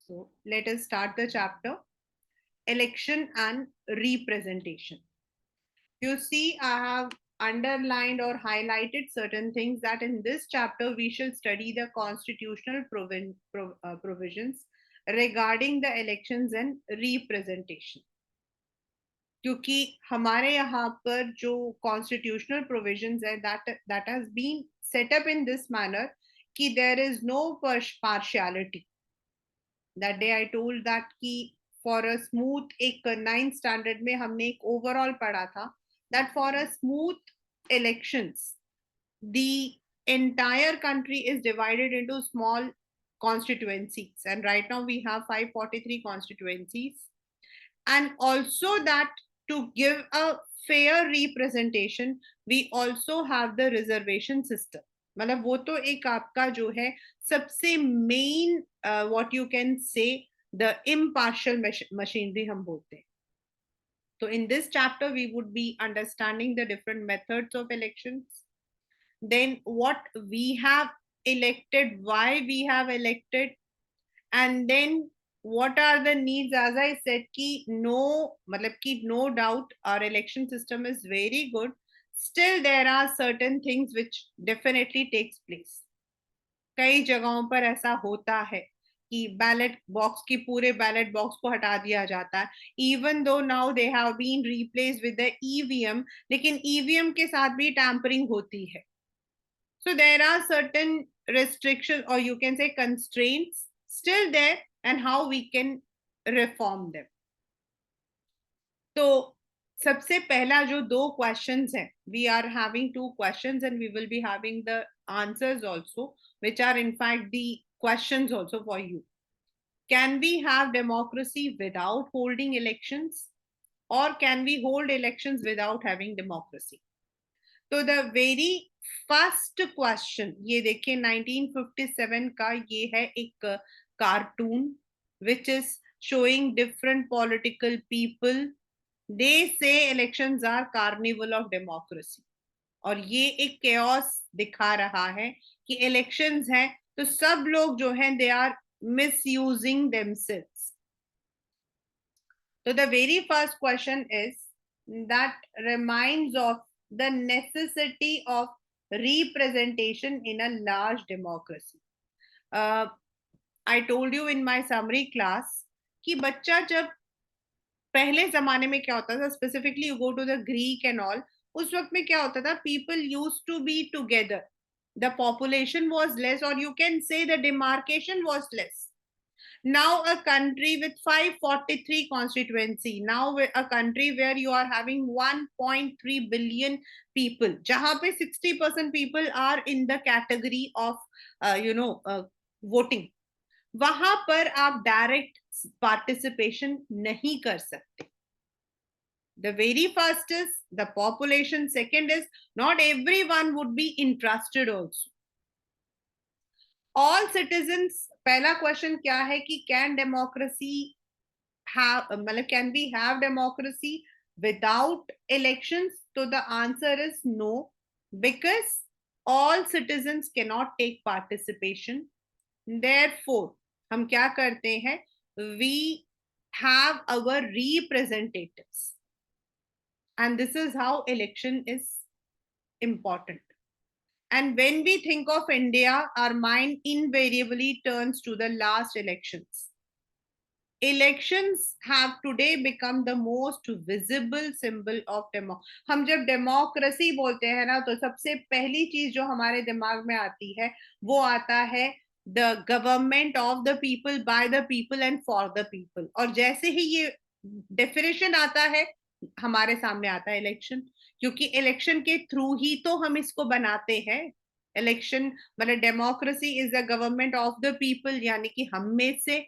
So let us start the chapter, election and representation. You see, I have underlined or highlighted certain things that in this chapter we shall study the constitutional provisions regarding the elections and representation. क्योंकि हमारे यहाँ पर जो constitutional provisions है that has been set up in this manner कि there is no partiality. That day I told that कि for a smooth, एक 9th standard में हमने एक overall पढ़ा था that for a smooth elections the entire country is divided into small constituencies, and right now we have 543 constituencies, and also that to give a fair representation we also have the reservation system. मतलब वो तो एक आपका जो है सबसे main what you can say the impartial machinery हम बोलते हैं. So in this chapter we would be understanding the different methods of elections, then what we have elected, why we have elected, and then what are the needs. As I said ki no matlab ki no doubt our election system is very good, still there are certain things which definitely takes place. कई जगहों पर ऐसा होता है कि ballot box की पूरे ballot box को हटा दिया जाता है, even though now they have been replaced with the EVM, लेकिन ईवीएम के साथ भी टैंपरिंग होती है. So there are certain restrictions or you can say constraints still there, and how we can reform them. तो सबसे पहला जो दो questions है, we are having two questions and we will be having the answers also, which are in fact the questions also for you. Can we have democracy without holding elections, or can we hold elections without having democracy? तो the very first question, ये देखिए 1957 का ये है एक cartoon which is showing different political people. They say elections are carnival of democracy. और ये एक chaos दिखा रहा है कि elections हैं तो सब लोग जो हैं they are misusing themselves. So the very first question is that reminds of the necessity of representation in a large democracy. I told you in my summary class कि बच्चा जब पहले जमाने में क्या होता था, specifically you go to the Greek and all, उस वक्त में क्या होता था, people use to be together, the population was less और you can say the demarcation was less. Now a country with 543 constituency, now a country where you are having 1.3 billion people, jahan pe 60% people are in the category of voting, wahan par aap direct participation nahi kar sakte. The very first is the population, second is not everyone would be interested also. All citizens, पहला question क्या है कि can democracy मतलब can be have democracy without elections? तो the answer is no, because all citizens can not take participation. Therefore हम क्या करते हैं, we have our representatives, and this is how election is important. And when we think of India, our mind invariably turns to the last elections. Elections have today become the most visible symbol of democracy. हम जब democracy बोलते हैं ना, तो सबसे पहली चीज जो हमारे दिमाग में आती है वो आता है the government of the people, by the people and for the people. और जैसे ही ये डेफिनेशन आता है हमारे सामने आता है इलेक्शन, क्योंकि इलेक्शन के थ्रू ही तो हम इसको बनाते हैं. इलेक्शन मतलब democracy is the government of the people, यानी कि हम में से,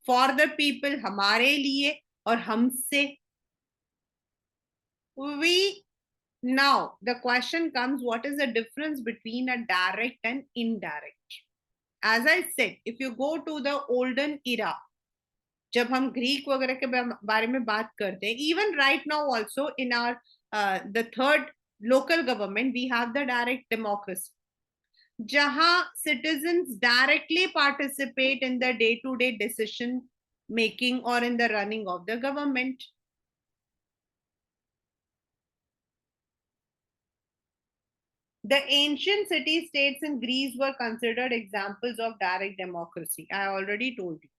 फॉर द पीपल हमारे लिए और हमसे. we now the question comes, what is the difference between a direct and indirect? As I said, if you go to the olden era, जब हम ग्रीक वगैरह के बारे में बात करते हैं, even right now also in our the third local government we have the direct democracy. जहां citizens directly participate in the day-to-day decision making or in the running of the government. The ancient city states in Greece were considered examples of direct democracy. I already told you.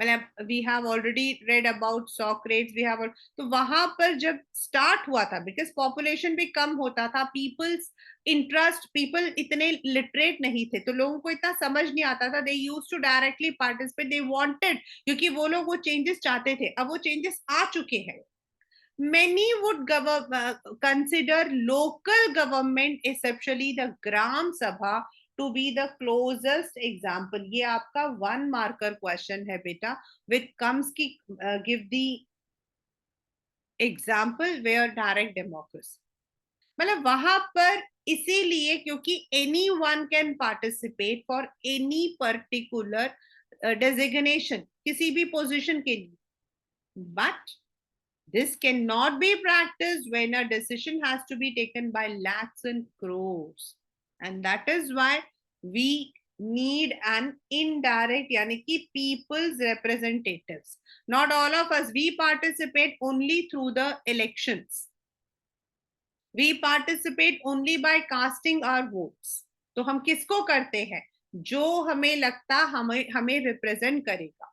मतलब we have already read about Socrates. We have तो वहां पर जब start हुआ था, because population भी कम होता था, पीपल्स इंटरेस्ट, पीपल इतने लिटरेट नहीं थे, तो लोगों को इतना समझ नहीं आता था. They use to directly participate, they wanted, क्योंकि वो लोग वो चेंजेस चाहते थे. अब वो चेंजेस आ चुके हैं. Many would consider local government, especially the Gram Sabha, to be the closest example. ये आपका 1 marker question है बेटा, with comes की give the example where direct democracy. मतलब वहां पर इसीलिए क्योंकि anyone can participate for any particular designation, किसी भी position के लिए. But this cannot be practiced when a decision has to be taken by lakhs and crores. And that is why we need an indirect, yani ki people's representatives. Not all of us, we participate only through the elections. We participate only by casting our votes. तो हम किसको करते हैं? जो हमें लगता हमें represent करेगा.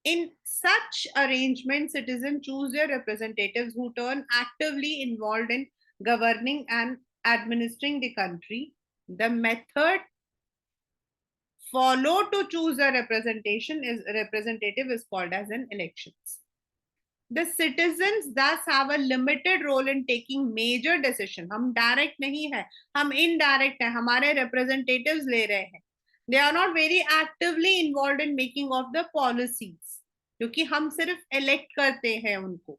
In such arrangements, citizens choose their representatives who turn actively involved in governing and administering the country. The method followed to choose a representative is called as an elections. The citizens thus have a limited role in taking major decision. हम direct नहीं है, हम indirect है, हमारे representatives ले रहे हैं. They are not very actively involved in making of the policies. क्योंकि हम सिर्फ elect करते हैं उनको.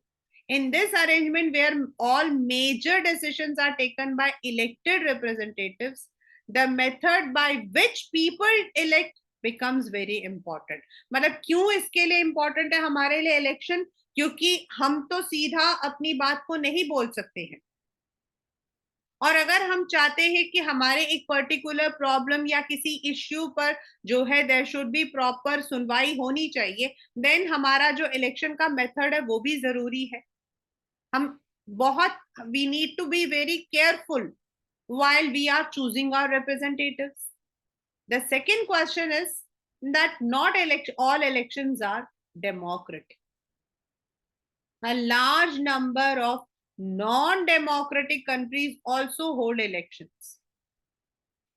In this arrangement where all major decisions are taken by elected representatives, the method by which people elect becomes very important. मतलब क्यों इसके लिए important है हमारे लिए election? क्योंकि हम तो सीधा अपनी बात को नहीं बोल सकते हैं, और अगर हम चाहते हैं कि हमारे एक पर्टिकुलर प्रॉब्लम या किसी इश्यू पर जो है देयर शुड बी प्रॉपर सुनवाई होनी चाहिए, देन हमारा जो इलेक्शन का मेथड है वो भी जरूरी है. हम बहुत we need to be very careful while we are choosing our representatives. The second question is that not all elections are democratic. A large number of non-democratic countries also hold elections.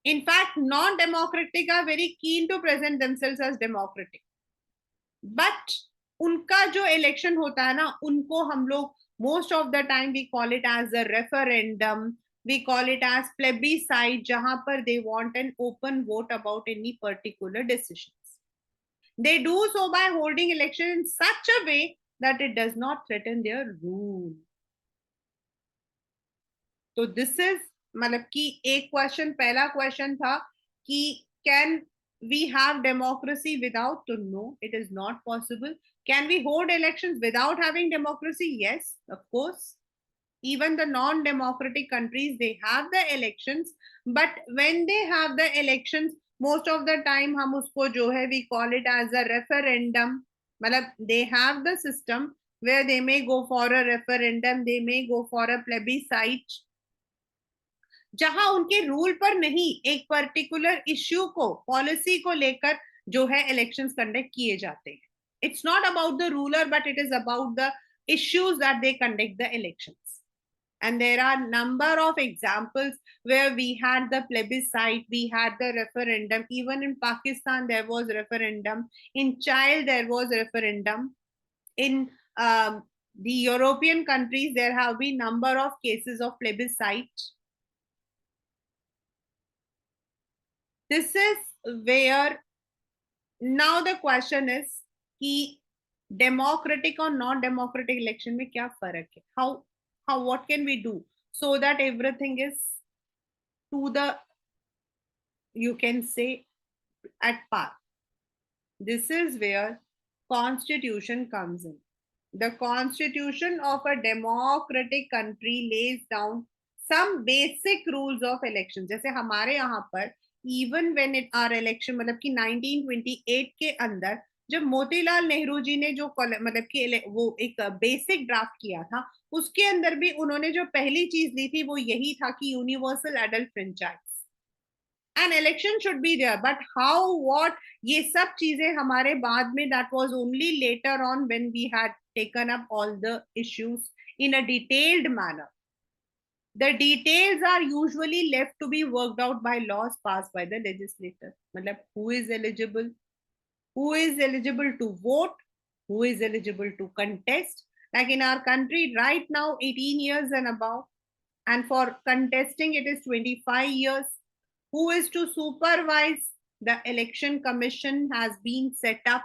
In fact, non-democratic are very keen to present themselves as democratic. But उनका जो election होता है ना, उनको हम लोग most of the time we call it as a referendum, we call it as plebiscite, जहां पर they want an open vote about any particular decisions. They do so by holding election in such a way that it does not threaten their rule. तो this is मतलब कि एक question, पहला question था कि can we have democracy without, to know it is not possible. Can we hold elections without having democracy? Yes, of course. Even the non-democratic countries, they have the elections, but when they have the elections, most of the time हम उसको जो है we call it as a referendum. मतलब they have the system where they may go for a referendum, they may go for a plebiscite, जहां उनके rule पर नहीं, एक पर्टिकुलर इश्यू को, पॉलिसी को लेकर जो है इलेक्शंस कंडक्ट किए जाते हैं. It's not about the ruler, but it is about the issues that they conduct the elections. And there are number of examples where we had the plebiscite, we had the referendum. Even in Pakistan there was referendum, in Chile there was referendum, in the European countries there have been number of cases of plebiscite. This is where now the question is कि democratic और non democratic election में क्या फर्क है? How what can we do so that everything is to the, you can say, at par? This is where constitution comes in. The constitution of a democratic country lays down some basic rules of election. जैसे हमारे यहाँ पर even when it are election, मतलब कि 1928 के अंदर जब मोतीलाल नेहरू जी ने जो मतलब कि वो एक बेसिक ड्राफ्ट किया था, उसके अंदर भी उन्होंने जो पहली चीज ली थी वो यही था कि universal adult franchise and election should be there, but how what, ये सब चीजें हमारे बाद में, that was only later on when we had taken up all the issues in a detailed manner. The details are usually left to be worked out by laws passed by the legislature. मतलब who is eligible to vote, who is eligible to contest. Like in our country right now, 18 years and above, and for contesting it is 25 years. Who is to supervise? The election commission has been set up.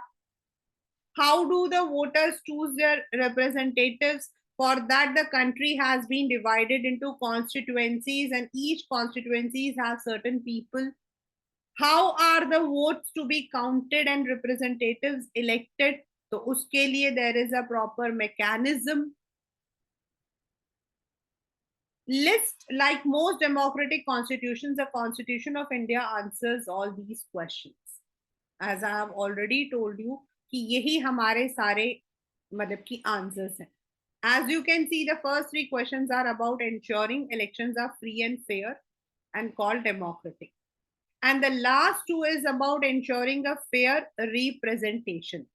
How do the voters choose their representatives? For that, the country has been divided into constituencies, and each constituencies have certain people. How are the votes to be counted and representatives elected? So uske liye there is a proper mechanism. List, like most democratic constitutions, the Constitution of India answers all these questions. As I have already told you कि यही हमारे सारे मतलब की answers हैं. As you can see, the first three questions are about ensuring elections are free and fair and called democratic. And the last two is about ensuring a fair representation.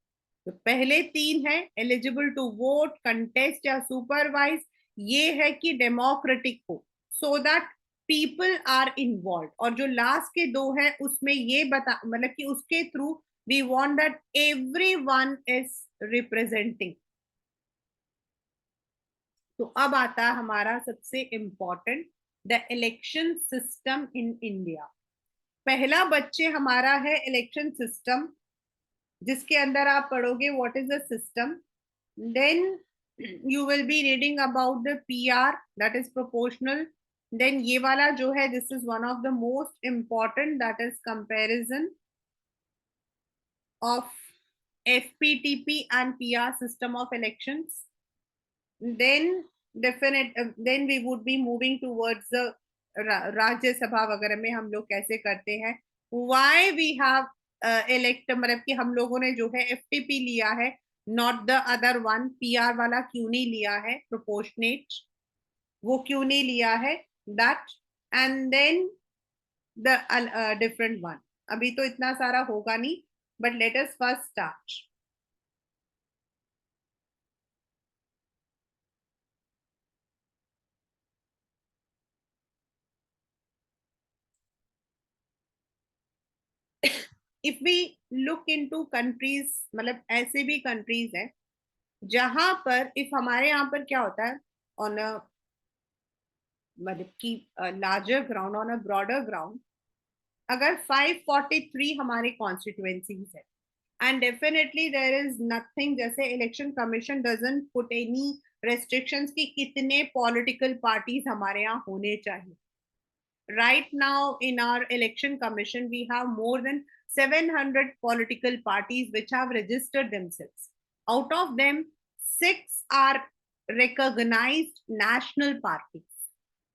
तो पहले तीन है eligible to vote, contest या supervise, ये है कि democratic हो, so that people are involved. और जो लास्ट के दो है उसमें ये बता, मतलब कि उसके through we want that everyone is representing. तो अब आता है हमारा सबसे important, the election system in India. पहला बच्चे हमारा है इलेक्शन सिस्टम, जिसके अंदर आप पढ़ोगे what is the system. Then you will be reading about the PR, that is proportional. Then ये वाला जो है, this is one of the most important, that is comparison of FPTP and PR system of elections. Then we would be moving towards the राज्य सभा वगैरह में हम लोग कैसे करते हैं. Why we have elect, मतलब कि हम लोगों ने जो है FTP लिया है, not the other one. PR वाला क्यों नहीं लिया है, proportionate, वो क्यों नहीं लिया है, that. And then the different one. अभी तो इतना सारा होगा नहीं, but let us first start. If we look into countries, मतलब ऐसे भी countries हैं जहां पर if हमारे यहाँ पर क्या होता है, on a मतलब कि larger ground, on a broader ground, अगर 543 हमारे constituencies है, and definitely there is nothing, जैसे election commission doesn't put any restrictions कि कितने political parties हमारे यहाँ होने चाहिए. Right now in our election commission we have more than 700 political parties which have registered themselves. Out of them, 6 are recognized national parties,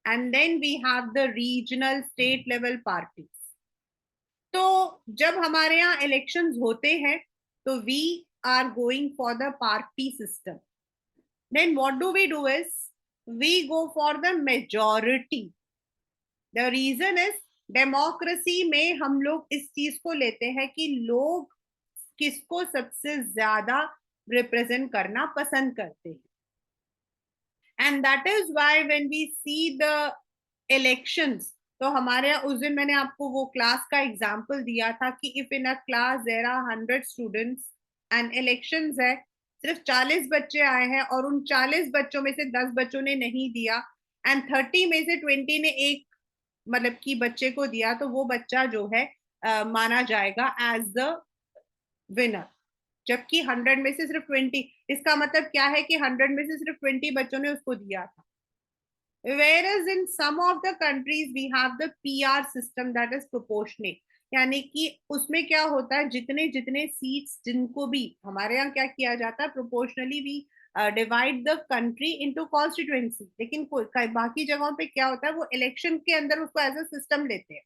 and then we have the regional state level parties. तो जब हमारे यहाँ elections होते हैं तो we are going for the party system. Then what do is we go for the majority. The reason is democracy में हम लोग इस चीज को लेते हैं कि लोग किसको सबसे ज्यादा रिप्रेजेंट करना पसंद करते हैं. And that is why when we see the elections, तो हमारे यहाँ उस दिन मैंने आपको वो क्लास का एग्जांपल दिया था कि if in a class there are 100 students and elections है, सिर्फ 40 बच्चे आए हैं और उन 40 बच्चों में से 10 बच्चों ने नहीं दिया एंड 30 में से 20 ने एक मतलब कि बच्चे को दिया, तो वो बच्चा जो है माना जाएगा एज द विनर. जबकि 100 में से सिर्फ 20, इसका मतलब क्या है कि 100 में से सिर्फ 20 बच्चों ने उसको दिया था. Whereas in some of the countries we have the PR system that is proportionate, यानी कि उसमें क्या होता है, जितने जितने सीट्स जिनको भी, हमारे यहाँ क्या किया जाता है, proportionally we divide the country into constituency. लेकिन बाकी जगहों पे क्या होता है, वो इलेक्शन के अंदर उसको एज अ सिस्टम लेते हैं.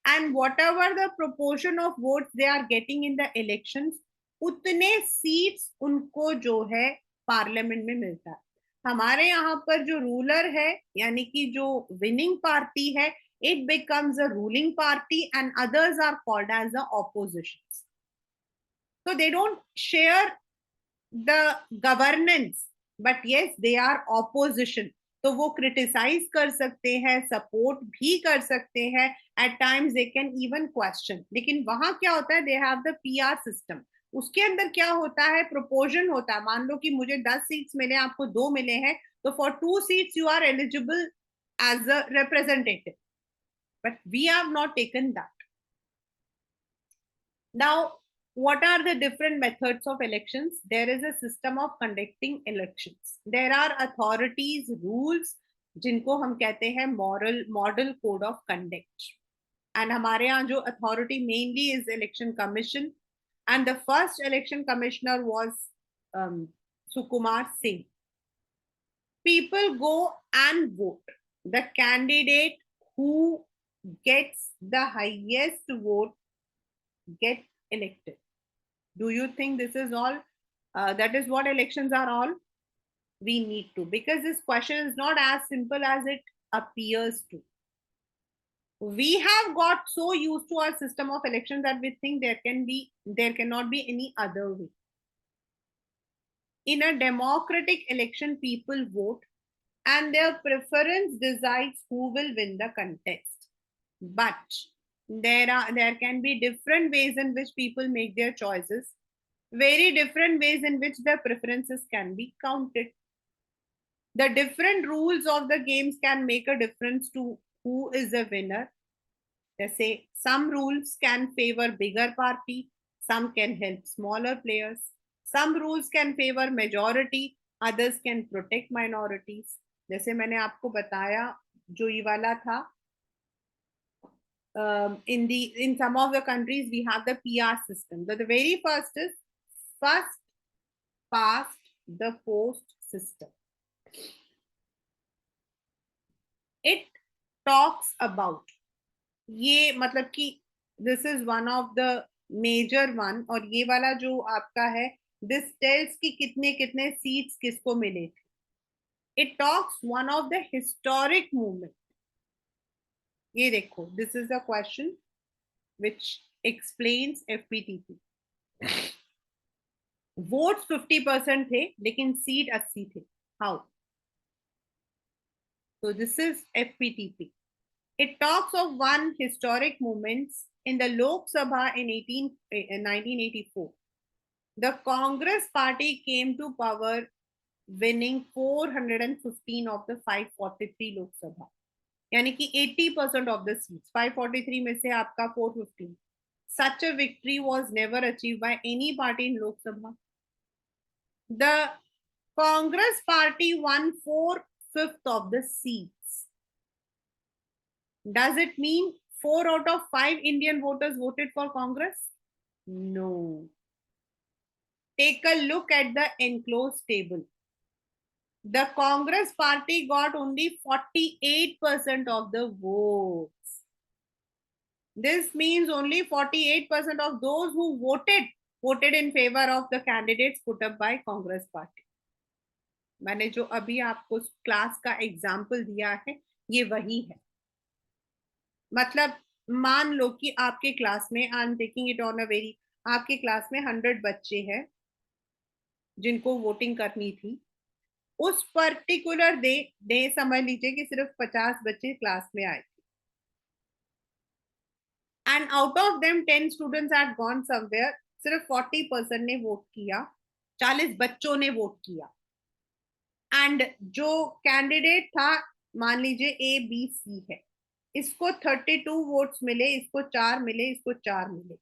and whatever the proportion of votes they are getting in the elections, उतने सीट्स उनको जो है पार्लियामेंट में मिलता है. हमारे यहाँ पर जो रूलर है यानी कि जो विनिंग पार्टी है, it becomes a ruling party and others are called as the oppositions. So they don't share the governance, but yes, they are opposition. तो वो क्रिटिसाइज कर सकते हैं, सपोर्ट भी कर सकते हैं, at times they can even question. लेकिन वहां क्या होता है, they have the PR system. उसके अंदर क्या होता है, प्रोपोर्शन होता है. मान लो कि मुझे 10 सीट्स मिले, आपको 2 मिले हैं, तो for 2 seats you are eligible as a representative, but we have not taken that. Now, what are the different methods of elections? There is a system of conducting elections. There are authorities, rules, जिनको हम कहते हैं model code of conduct. And हमारे यहाँ जो authority mainly is election commission. And the first election commissioner was Sukumar Singh. People go and vote. The candidate who gets the highest vote get elected. Do you think this is all? That is what elections are all? We need to, because this question is not as simple as it appears to. We have got so used to our system of elections that we think there cannot be any other way. In a democratic election, people vote and their preference decides who will win the contest. But there can be different ways in which people make their choices, very different ways in which their preferences can be counted. The different rules of the games can make a difference to who is a winner. Let's say some rules can favor bigger party, some can help smaller players, some rules can favor majority, others can protect minorities. जैसे मैंने आपको बताया जो ये वाला था, in some of the countries we have the PR system. So the very first is first past the post system. It talks about, ये मतलब कि this is one of the major one, और ये वाला जो आपका है, this tells कि कितने कितने seats किसको मिले थे. It talks one of the historic movement. ये देखो, this is the question which explains FPTP. Votes 50% थे लेकिन सीट 80 थे. How? So this is FPTP. It talks of one historic moments in the Lok Sabha in 1984. The Congress party came to power winning 415 of the 543 Lok Sabha. यानी कि 80% of the seats, 543 में से आपका 415. Such a victory was never achieved by any party in Lok Sabha. The Congress party won 4/5 of the seats. Does it mean 4 out of 5 Indian voters voted for Congress? No. Take a look at the enclosed table. The Congress party got only 48% of the votes. This means only 48% of those who voted in favor of the candidates put up by Congress party. मैंने जो अभी आपको class का example दिया है ये वही है. मतलब मान लो कि आपके क्लास में, I am taking it on a very, आपके क्लास में 100 बच्चे हैं जिनको वोटिंग करनी थी. उस पर्टिकुलर डे समझ लीजिए कि सिर्फ 50 बच्चे क्लास में आए थे. And out of them 10 students had gone somewhere. सिर्फ 40% ने वोट किया, 40 बच्चों ने वोट किया. एंड जो कैंडिडेट था, मान लीजिए ABC है, इसको 32 वोट्स मिले, इसको 4 मिले, इसको 4 मिले.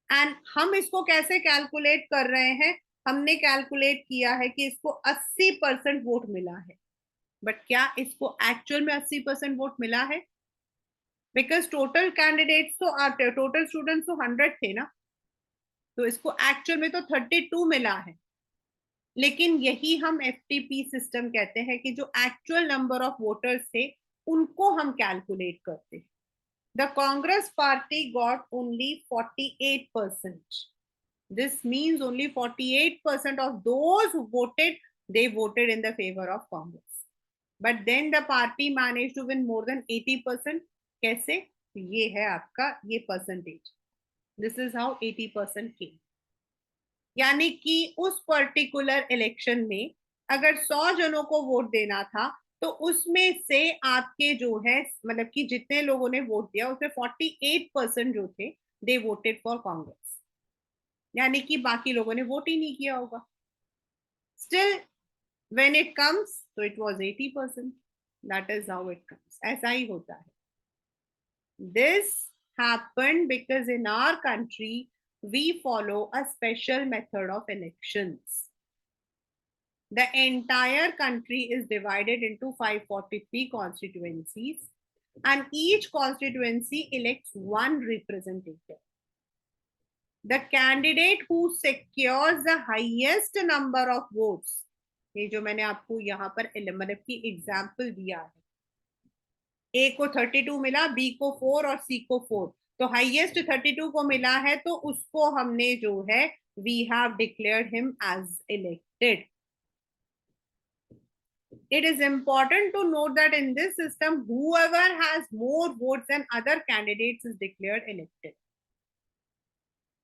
एंड हम इसको कैसे कैलकुलेट कर रहे हैं? हमने कैलकुलेट किया है कि इसको 80% वोट मिला है. बट क्या इसको एक्चुअल में 80% वोट मिला है? बिकॉज टोटल कैंडिडेट्स तो टोटल स्टूडेंट्स तो 100 थे ना, तो इसको एक्चुअल में तो 32 मिला है. लेकिन यही हम FTP सिस्टम कहते हैं कि जो एक्चुअल नंबर ऑफ वोटर्स थे उनको हम कैलकुलेट करते हैं. The Congress party got only 48%. This means only 48% of those who voted, they voted in the favor of Congress. But then the party managed to win more than 80%. कैसे? ये है आपका ये percentage. This is how 80% came. यानी कि उस particular election में अगर 100 जनों को वोट देना था तो उसमें से आपके जो है मतलब कि जितने लोगों ने वोट दिया उसमें 48% जो थे दे वोटेड फॉर कांग्रेस, यानी कि बाकी लोगों ने वोट ही नहीं किया होगा. स्टिल व्हेन इट कम्स तो it was 80%. That is how it comes. ऐसा ही होता है. This happened because in our country we follow a special method of elections. The entire country is divided into 543 constituencies, and each constituency elects one representative. The candidate who secures the highest number of votes, ये जो मैंने आपको यहाँ पर मतलब की example दिया है, ए को 32 मिला, बी को 4 और सी को 4, तो हाईएस्ट 32 को मिला है तो उसको हमने जो है we have declared him as elected. It is important to note that in this system, whoever has more votes than other candidates is declared elected.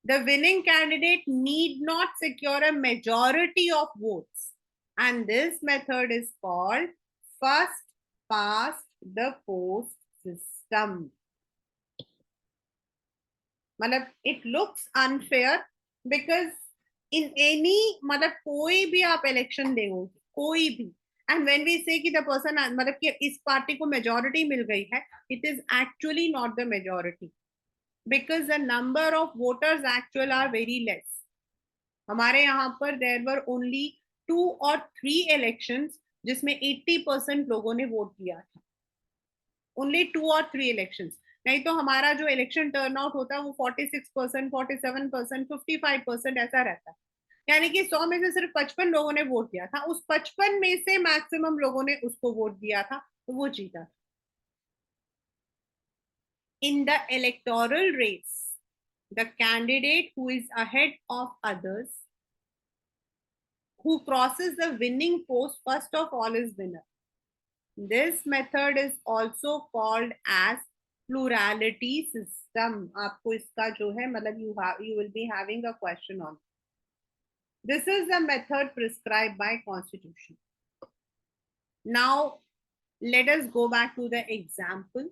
The winning candidate need not secure a majority of votes, and this method is called first past the post system. मतलब it looks unfair because in any मतलब कोई भी आप election देखो, कोई भी, and when we say कि the person मतलब कि इस पार्टी को मेजोरिटी मिल गई है, it is actually not the majority because the number of voters actual are very less. हमारे यहाँ पर there were only 2 or 3 elections जिसमें 80% लोगों ने वोट दिया था. Only 2 or 3 elections. नहीं तो हमारा जो इलेक्शन टर्नआउट होता है वो 46%, 47%, 55% ऐसा रहता है. यानी कि 100 में से सिर्फ 55 लोगों ने वोट दिया था, उस 55 में से मैक्सिमम लोगों ने उसको वोट दिया था तो वो जीता. In the electoral race the candidate who is ahead of others, who crosses the winning post first of all is winner. This method is also called as plurality system. आपको इसका जो है मतलब you will be having a question on. This is the method prescribed by Constitution. Now let us go back to the example.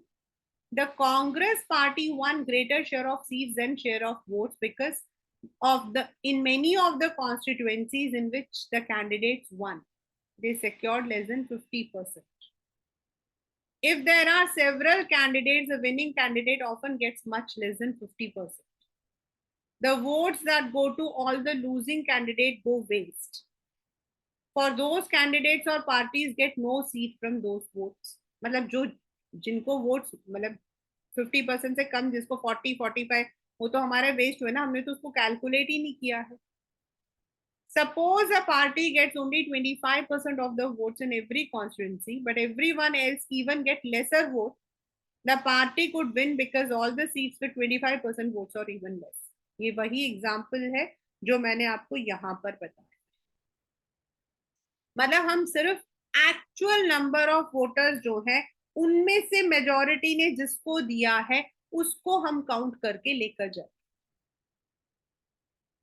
The Congress party won greater share of seats than share of votes because of the in many of the constituencies in which the candidates won, they secured less than 50%. If there are several candidates, the winning candidate often gets much less than 50%. The votes that go to all the losing candidate go waste. For those candidates or parties get no seat from those votes. मतलब जो जिनको votes मतलब 50% से कम, जिसको 40-45, वो तो हमारे waste हुए ना, हमने तो उसको कैलकुलेट ही नहीं किया है. Suppose a party gets only 25% of the votes in every constituency, but everyone else even get lesser votes. The party could win because all the seats with 25% votes or even less. ये वही example है जो मैंने आपको यहाँ पर बताया. मतलब हम सिर्फ एक्चुअल नंबर ऑफ वोटर्स जो है उनमें से मेजॉरिटी ने जिसको दिया है उसको हम काउंट करके लेकर जाए.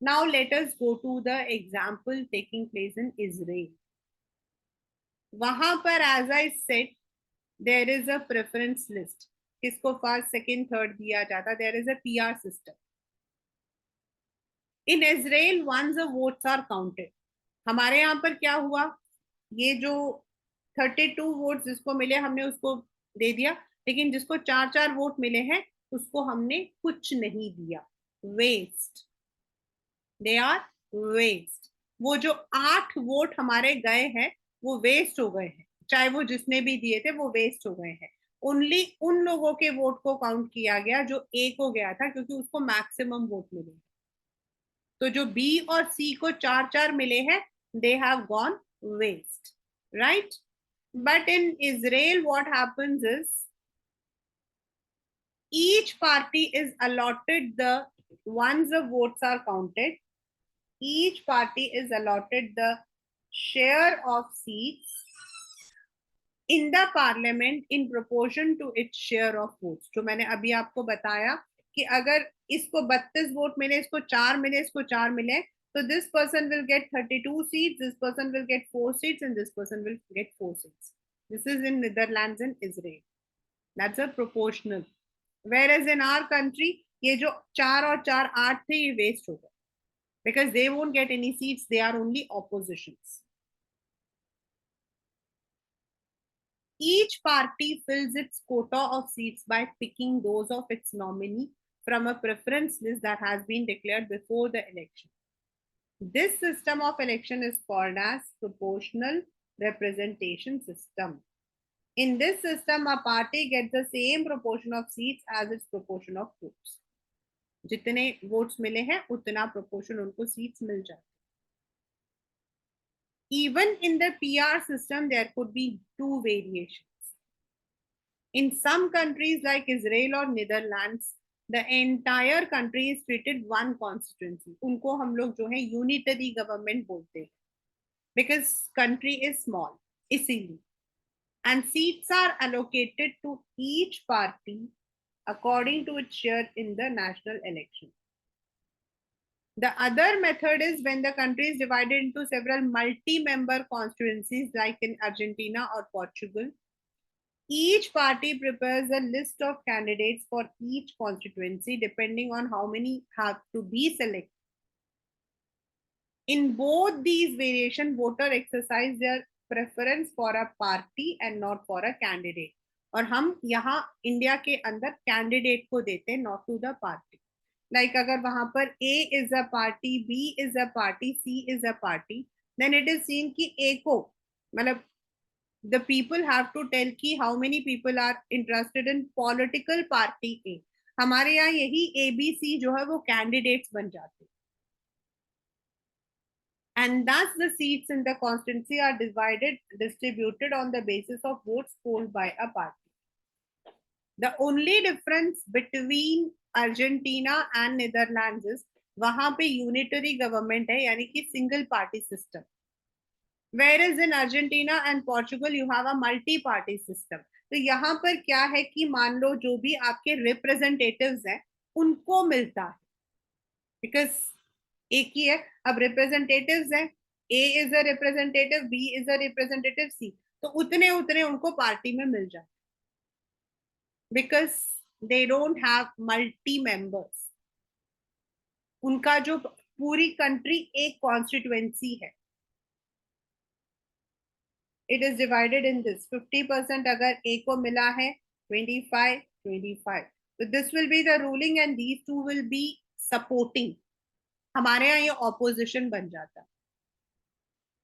Now let us go to the example taking place in Israel. वहां पर as I said there is a preference list. किसको फर्स्ट सेकंड थर्ड दिया जाता. there is a PR system. In Israel once the votes are counted. हमारे यहाँ पर क्या हुआ, ये जो 32 वोट जिसको मिले हमने उसको दे दिया, लेकिन जिसको 4-4 वोट मिले हैं उसको हमने कुछ नहीं दिया. वेस्ट. They are waste. वो जो 8 वोट हमारे गए हैं वो वेस्ट हो गए हैं, चाहे वो जिसने भी दिए थे वो वेस्ट हो गए हैं. ओनली उन लोगों के वोट को काउंट किया गया जो ए को गया था क्योंकि उसको मैक्सिमम वोट मिले. तो जो बी और सी को 4-4 मिले हैं they have gone waste, right. But in Israel, what happens is each party is allotted once the votes are counted, each party is allotted the share of seats in the parliament in proportion to its share of votes. जो मैंने अभी आपको बताया कि अगर इसको 32 vote मिले, इसको 4 मिले, इसको 4 मिले, so this person will get 32 seats, this person will get 4 seats, and this person will get 4 seats. This is in Netherlands and Israel. That's a proportional. Whereas in our country, ये जो 4 और 4 8 थे, ये waste हो गए. Because they won't get any seats, they are only oppositions. Each party fills its quota of seats by picking those of its nominee from a preference list that has been declared before the election. This system of election is called as proportional representation system. In this system, a party gets the same proportion of seats as its proportion of votes. जितने votes मिले हैं उतना proportion उनको seats मिल जाते. Even in the PR system, there could be two variations. In some countries like Israel or Netherlands, the entire country is treated one constituency. उनको हम लोग जो है unitary government बोलते हैं, because country is small, इसीलिए. And seats are allocated to each party according to its share in the national election. The other method is when the country is divided into several multi-member constituencies, like in Argentina or Portugal. Each party prepares a list of candidates for each constituency depending on how many have to be selected. In both these variations, voters exercise their preference for a party and not for a candidate. और हम यहाँ India के अंदर candidate को देते हैं, not to the party. Like अगर वहां पर A is a party, B is a party, C is a party, then it is seen कि A को मतलब the people have to tell कि how many people are interested in political party A. हमारे यहाँ यही ABC जो है वो candidates बन जाते हैं. And thus the seats in the constituency are distributed on the basis of votes polled by a party. The only difference between Argentina and Netherlands is वहां पे unitary government है, यानी कि single party system. Whereas in Argentina and Portugal you have a multi-party system. तो यहाँ पर क्या है कि मान लो जो भी आपके representatives हैं उनको मिलता है, because एक ही है. अब representatives हैं, A is a representative, B is a representative, C, तो उतने उतने उनको पार्टी में मिल जाए, because they don't have multi members. उनका जो पूरी कंट्री एक कॉन्स्टिट्यूएंसी है. It is divided in this 50% अगर A को मिला है, 25 25, so this will be the ruling and these two will be supporting. हमारे यहाँ ये opposition बन जाता.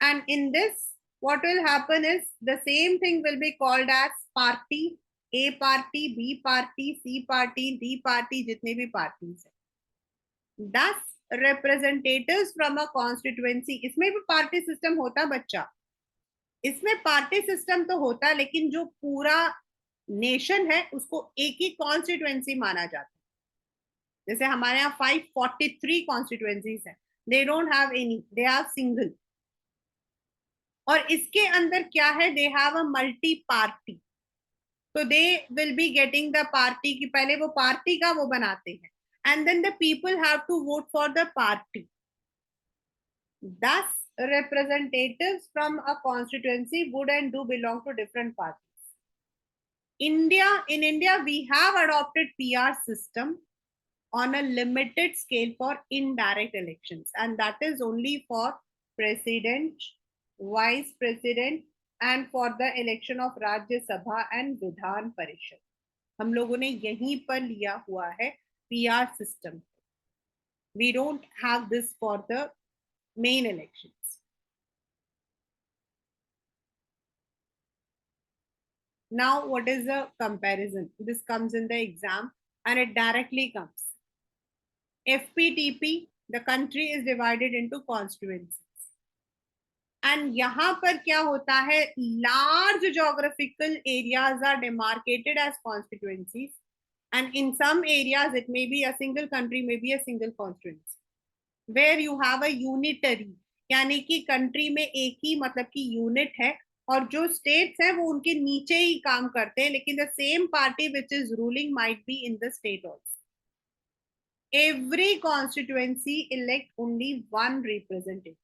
And in this what will happen is the same thing will be called as party. A party, B party, C party, D party, जितने भी parties हैं. Thus representatives from a constituency, इसमें भी party system होता बच्चा. इसमें party system तो होता है, लेकिन जो पूरा नेशन है उसको एक ही कॉन्स्टिट्यूएंसी माना जाता है. जैसे हमारे यहाँ 543 कॉन्स्टिट्यूएंसीज है, they don't have any, they have single. और इसके अंदर क्या है, they have a multi party. तो they will be getting the party की, पहले वो पार्टी का वो बनाते हैं, and then the people have to vote for the party. Thus, representatives from a constituency would and do belong to different parties. In India, we have adopted PR system on a limited scale for indirect elections, and that is only for president, vice president, and for the election of Rajya Sabha and Vidhan Parishad. हम लोगों ने यहीं पर लिया हुआ है PR system. We don't have this for the main elections. Now, what is the comparison? This comes in the exam and it directly comes. FPTP, the country is divided into constituencies. And यहाँ पर क्या होता है, large geographical areas are demarcated as constituencies And in some areas, it may be a single country, maybe a single constituency, where you have a unitary, यानी कि country में एक ही मतलब की यूनिट है और जो स्टेट्स है वो उनके नीचे ही काम करते हैं, लेकिन the same party which is ruling might be in the state also. Every constituency elect only one representative.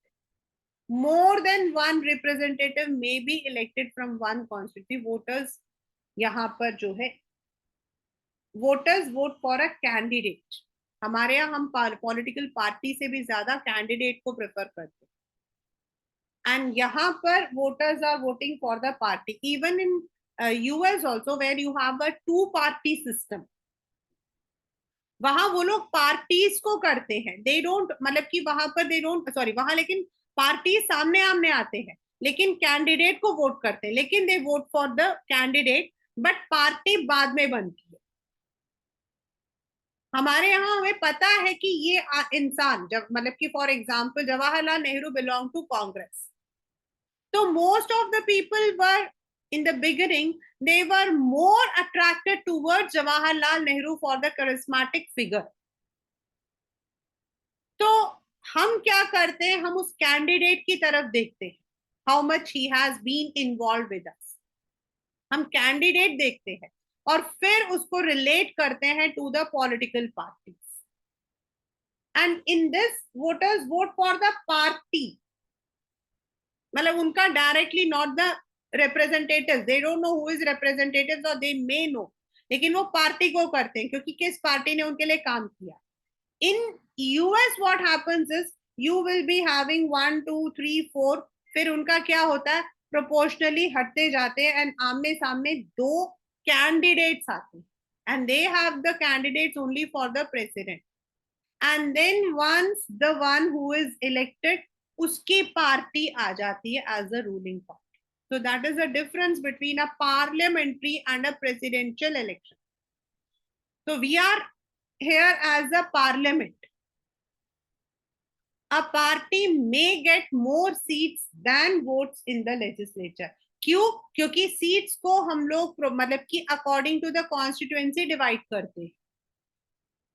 More than one representative may be elected from one constituency. Voters यहाँ पर जो है voters vote for a candidate. हमारे यहाँ हम political party से भी ज्यादा कैंडिडेट को प्रेफर करते हैं. एंड यहाँ पर voters are voting for the party. Even in US also where you have a two party system, वहां वो लोग पार्टीज को करते हैं. दे डोंट मतलब कि वहां पर दे डोंट सॉरी वहां लेकिन पार्टी सामने आमने आते हैं लेकिन कैंडिडेट को वोट करते हैं. लेकिन they vote for the candidate but party बाद में बनती है. हमारे यहाँ हमें पता है कि ये इंसान जब मतलब कि for example Jawaharlal Nehru belong to Congress. तो most of the people were in the beginning they were more attracted towards Jawaharlal Nehru for the charismatic figure. तो हम क्या करते हैं, हम उस कैंडिडेट की तरफ देखते हैं, how much he has been involve with us. हम कैंडिडेट देखते हैं और फिर उसको रिलेट करते हैं to the political parties. And in this voters vote for the party, मतलब उनका directly not the representatives. They don't know who is representatives or they may know, लेकिन वो पार्टी को करते हैं क्योंकि किस पार्टी ने उनके लिए काम किया. In US what happens is you will be having 1 2 3 4, फिर उनका क्या होता है, प्रोपोर्शनली हटते जाते हैं एंड आमने सामने दो कैंडिडेट्स आते हैं and they have the candidates only for the president. And then once the one who is elected, उसकी पार्टी आ जाती है as a ruling party. So that is the difference between a parliamentary and a presidential election. So we are here as a parliament. A party may get more seats than votes in the legislature. क्यों? क्योंकि seats को हम लोग मतलब कि according to the constituency divide करते हैं.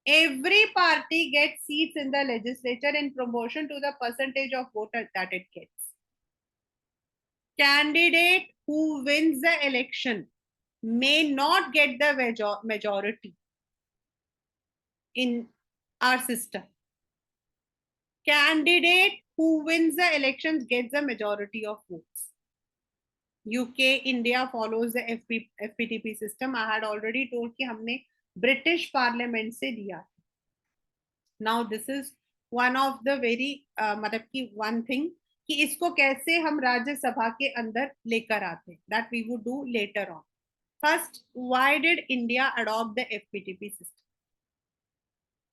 Every party gets seats in the legislature in proportion to the percentage of voters that it gets. Candidate who wins the election may not get the majority in our system. Candidate who wins the elections gets the majority of votes. UK, India follows the FPTP system. I had already told कि हमने British Parliament से दिया. Now this is one of the very मतलब कि one thing कि इसको कैसे हम राज्यसभा के अंदर लेकर आते हैं, that we would do later on. First, why did India adopt the FPTP system?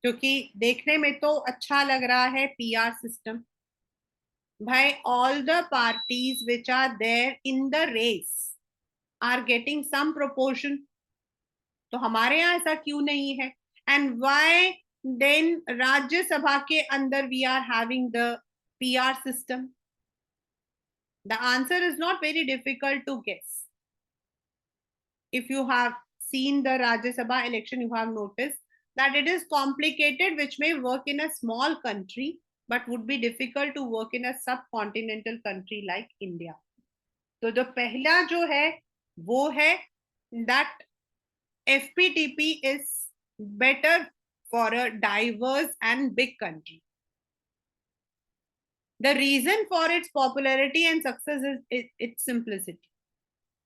क्योंकि देखने में तो अच्छा लग रहा है PR सिस्टम. भाई all the parties which are there in the race are getting some proportion. तो हमारे यहाँ ऐसा क्यों नहीं है? And why then राज्यसभा के अंदर we are having the PR system? The answer is not very difficult to guess. If you have seen the Rajya Sabha election, you have noticed that it is complicated, which may work in a small country, but would be difficult to work in a subcontinental country like India. तो जो पहला जो है वो है that FPTP is better for a diverse and big country. The reason for its popularity and success is its simplicity.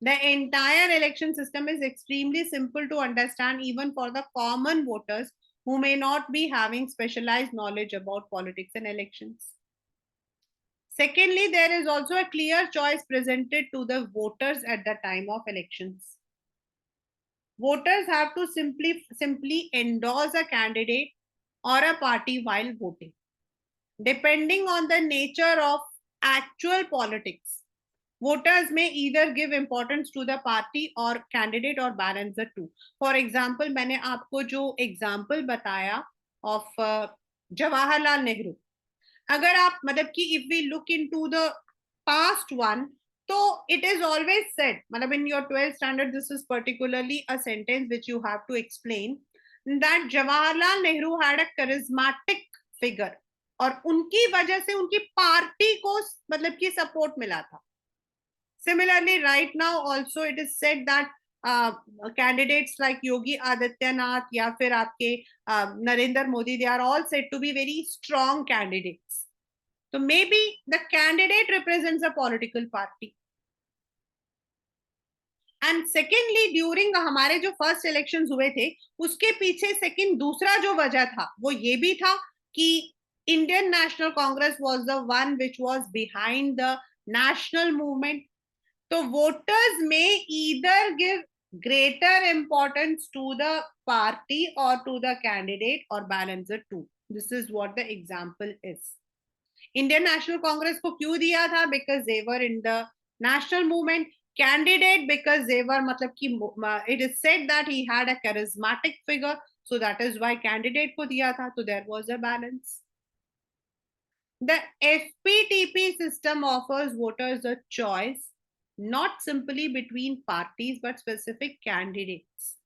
The entire election system is extremely simple to understand even for the common voters who may not be having specialized knowledge about politics and elections. Secondly, there is also a clear choice presented to the voters at the time of elections. Voters have to simply endorse a candidate or a party while voting. Depending on the nature of actual politics, voters may either give importance to the party or candidate or balance the two. For example, मैंने आपको जो example बताया of Jawaharlal Nehru. अगर आप मतलब कि if we look into the past one, so it is always said, मतलब in your 12th standard, this is particularly a sentence which you have to explain that Jawaharlal Nehru had a charismatic figure और उनकी वजह से उनकी party को मतलब कि support मिला था. Similarly, right now also it is said that candidates like Yogi Adityanath या फिर आपके Narendra Modi, they are all said to be very strong candidates. So maybe the candidate represents a political party. And secondly during हमारे जो first elections हुए थे उसके पीछे second दूसरा जो वजह था वो ये भी था कि Indian national Congress was the one which was behind the national movement. तो वोटर्स में either give greater importance to the party or to the candidate or balance the two. This is what the example is. Indian National Congress को क्यों दिया था? Because they were in the national movement. Candidate because they were मतलब कि it is said that he had a charismatic figure, so that is why candidate को दिया था. So there was a balance. The FPTP system offers voters a choice not simply between parties but specific candidates.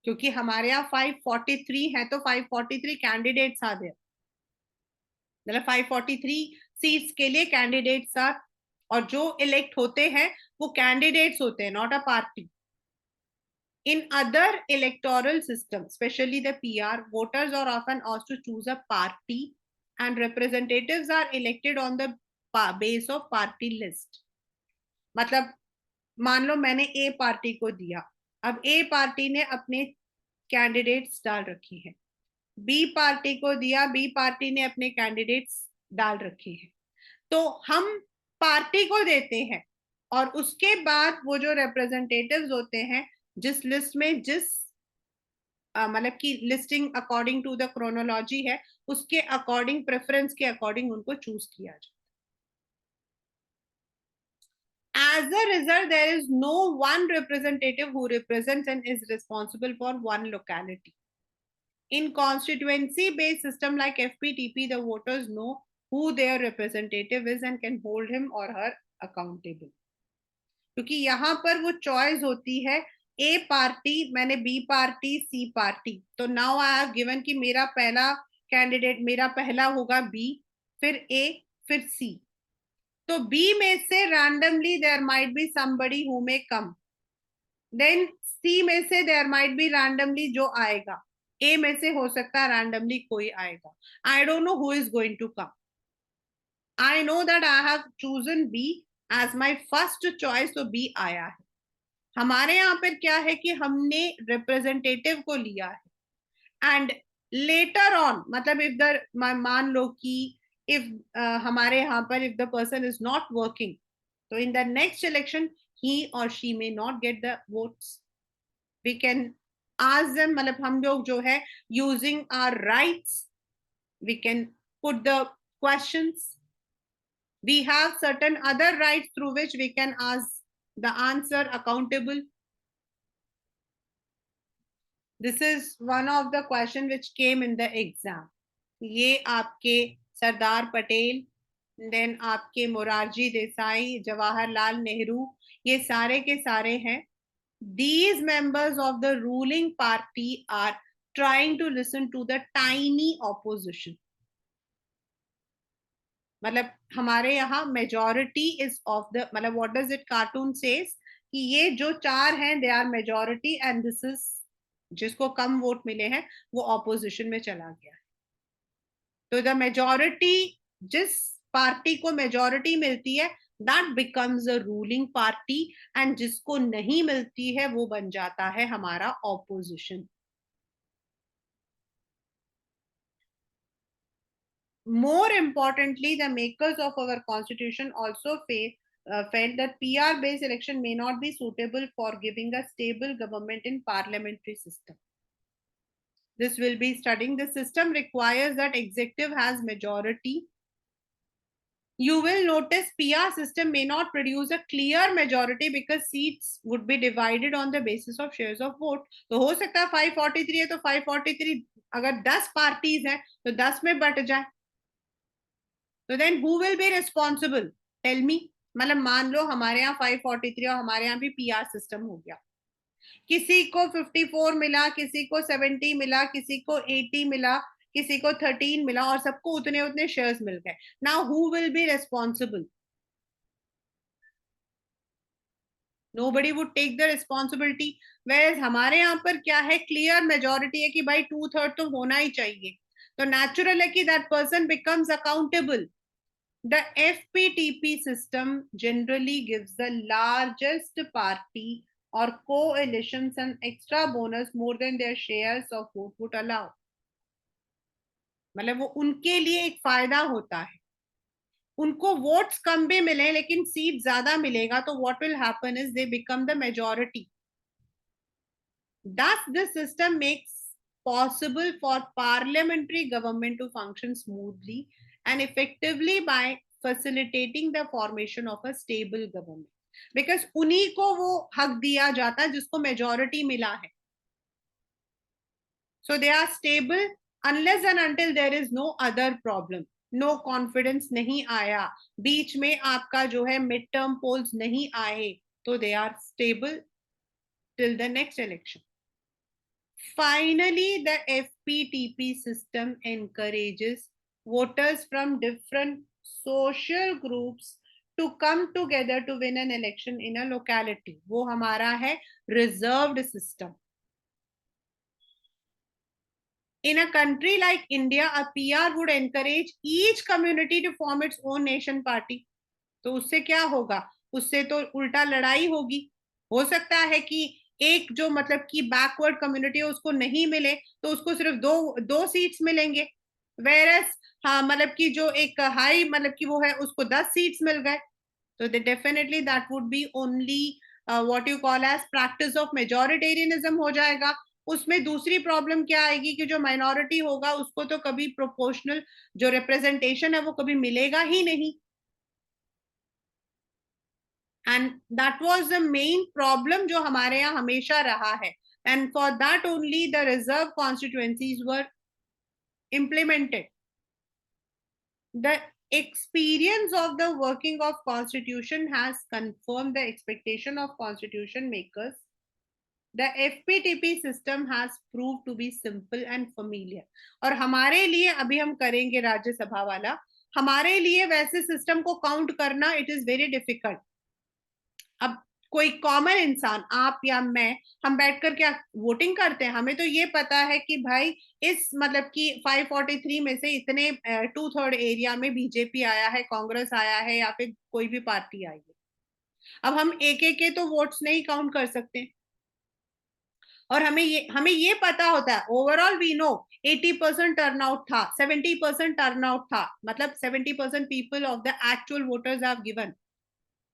क्योंकि हमारे यहाँ 543 है तो 543 candidates uh there. मतलब 543 seats के लिए कैंडिडेट्स आर, और जो इलेक्ट होते हैं वो कैंडिडेट्स होते हैं, not a party. In other electoral systems, especially the PR, voters are often asked to choose a party and representatives are elected on the base of party list. मतलब मान लो मैंने ए पार्टी को दिया, अब ए पार्टी ने अपने कैंडिडेट्स डाल रखी है, बी पार्टी को दिया, बी पार्टी ने अपने कैंडिडेट्स डाल रखे हैं. तो हम पार्टी को देते हैं और उसके बाद वो जो रिप्रेजेंटेटिव्स होते हैं जिस लिस्ट में जिस मतलब की listing according to the chronology है उसके अकॉर्डिंग प्रेफरेंस के अकॉर्डिंग उनको चूज किया जाए. As a result, there is no one representative who represents and is responsible for one locality. In constituency-based system like FPTP, the voters know who their representative is and can hold him or her accountable. क्योंकि यहाँ पर वो choice होती है ए party, मैंने B party, सी party. तो now I have given कि मेरा पहला कैंडिडेट मेरा पहला होगा बी, फिर ए, फिर सी. तो बी में से randomly there might be somebody who may come, then C में से देयर माइट बी रैंडमली जो आएगा, ए में से हो सकता है रैंडमली कोई आएगा. I don't know who is going to come. I know that I have chosen B as my first choice, तो बी आया है. हमारे यहाँ पर क्या है कि हमने रिप्रेजेंटेटिव को लिया है एंड लेटर ऑन मतलब इफ द मान लो कि इफ हमारे यहाँ पर if the person is not working, तो in the next election he or she may not get the votes. We can ask them, मतलब हम लोग जो है using our rights, we can put the questions. We have certain other rights through which we can ask the answer accountable. This is one of the question which came in the exam. ये आपके Sardar Patel, then आपके मोरारजी देसाई, जवाहरलाल नेहरू, ये सारे के सारे हैं. These members of the ruling party are trying to listen to the tiny opposition. मतलब हमारे यहाँ majority is of the, मतलब what does it cartoon says कि ये जो चार हैं they are majority and this is जिसको कम वोट मिले हैं वो opposition में चला गया है. तो the majority, जिस पार्टी को majority मिलती है that becomes a ruling party and जिसको नहीं मिलती है वो बन जाता है हमारा opposition. More importantly, the makers of our constitution also felt that PR based election may not be suitable for giving a stable government in parliamentary system. This will be studying. The system requires that executive has majority. You will notice PR system may not produce a clear majority because seats would be divided on the basis of shares of vote. तो हो सकता है 543 है तो 543 अगर 10 parties हैं तो 10 में बट जाए. तो then who will be responsible? Tell me. मतलब मान लो हमारे यहाँ 543 और हमारे यहाँ भी PR सिस्टम हो गया, किसी को 54 मिला, किसी को 70 मिला, किसी को 80 मिला, किसी को 13 मिला, और सबको उतने उतने शेयर्स मिल गए. Now who will be responsible? Nobody would take the responsibility. Where हमारे यहाँ पर क्या है, क्लियर मेजोरिटी है कि भाई 2/3 तो होना ही चाहिए. तो नेचुरल है कि that person becomes accountable. The FPTP system generally gives the largest party or coalitions an extra bonus more than their shares of vote would allow. मतलब वो उनके लिए एक फायदा होता है. उनको वोट्स कम भी मिले लेकिन सीट ज्यादा मिलेगा, तो what will happen is they become the majority. Thus, this system makes possible for parliamentary government to function smoothly and effectively by facilitating the formation of a stable government. Because उन्हीं को वो हक दिया जाता है जिसको मेजॉरिटी मिला है. So they are stable unless and until there is no other problem. No confidence नहीं आया, बीच में आपका जो है मिड टर्म पोल्स नहीं आए, तो they are stable till the next election. Finally, the FPTP system encourages voters from different social groups to come together to win an election in a locality. वो हमारा है reserved system. In a country like India, a PR would encourage each community to form its own nation party. तो उससे क्या होगा? उससे तो उल्टा लड़ाई होगी. हो सकता है कि एक जो मतलब कि बैकवर्ड कम्युनिटी है उसको नहीं मिले, तो उसको सिर्फ दो दो सीट्स मिलेंगे. वेरस हाँ, मतलब कि जो एक हाई मतलब कि वो है उसको 10 सीट्स मिल गए. तो definitely that would be only what you call as practice of majoritarianism हो जाएगा. उसमें दूसरी प्रॉब्लम क्या आएगी कि जो माइनॉरिटी होगा उसको तो कभी प्रोपोर्शनल जो रिप्रेजेंटेशन है वो कभी मिलेगा ही नहीं. And that was the main problem जो हमारे यहाँ हमेशा रहा है. And for that only the reserve constituencies were implemented. The experience of the working of constitution has confirmed the expectation of constitution makers. The FPTP system has proved to be simple and familiar. और हमारे लिए अभी हम करेंगे राज्यसभा वाला, हमारे लिए वैसे सिस्टम को काउंट करना इट इज वेरी डिफिकल्ट. अब कोई कॉमन इंसान, आप या मैं, हम बैठकर क्या वोटिंग करते हैं? हमें तो ये पता है कि भाई इस मतलब कि 543 में से इतने 2/3 एरिया में बीजेपी आया है, कांग्रेस आया है, या फिर कोई भी पार्टी आई है. अब हम एक एक के तो वोट्स नहीं काउंट कर सकते. और हमें ये पता होता है ओवरऑल वी नो 80% टर्नआउट था, 70% टर्नआउट था, मतलब 70% people of the actual voters have given.